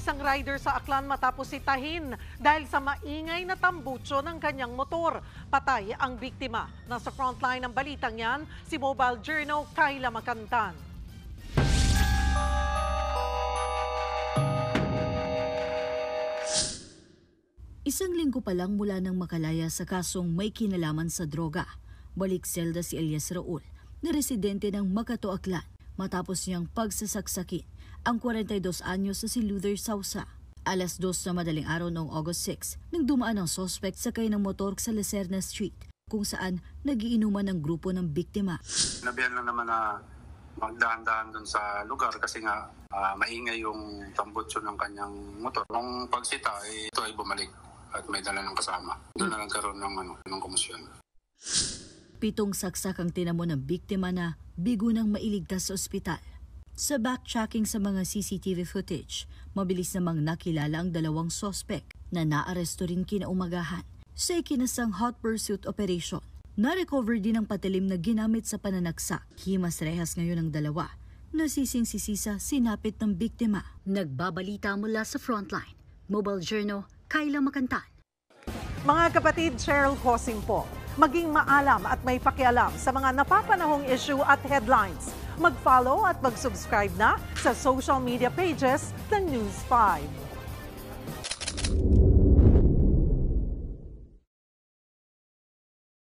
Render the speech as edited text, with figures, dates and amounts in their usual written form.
isang rider sa Aklan matapos sitahin dahil sa maingay na tambutso ng kanyang motor. Patay ang biktima. Nasa frontline ng balitang yan, si Mobile Journal Kayla Makantan. Isang linggo pa lang mula nang makalaya sa kasong may kinalaman sa droga, balik selda si Elias Raul na residente ng Makato, Aklan matapos niyang pagsasaksakin ang 42 anyos na si Luther Sausa. Alas 2 na madaling araw noong August 6 nang dumaan ang suspect sakay ng motor sa Lacerna Street kung saan nagiinuman ng grupo ng biktima. Nabihan lang naman na magdahan-dahan dun sa lugar kasi nga maingay yung tambutso ng kanyang motor. Nung pagsita, ito ay bumalik at may dala ng kasama. Doon na nagkaroon ng komusyon. 7 saksak ang tinamo ng biktima na bigo nang mailigtas sa ospital. Sa backtracking sa mga CCTV footage, mabilis namang nakilala ang 2 suspect na naaresto rin kinaumagahan sa ikinasang hot pursuit operation. Na-recover din ang patilim na ginamit sa pananaksak. Himas rehas ngayon ang 2. Nasising-sisi sa sinapit ng biktima. Nagbabalita mula sa frontline. Mobile Journal, Kayla Makantan. Mga kapatid, Cheryl Cosing po. Maging maalam at may pakialam sa mga napapanahong issue at headlines. Mag-follow at mag-subscribe na sa social media pages ng News 5.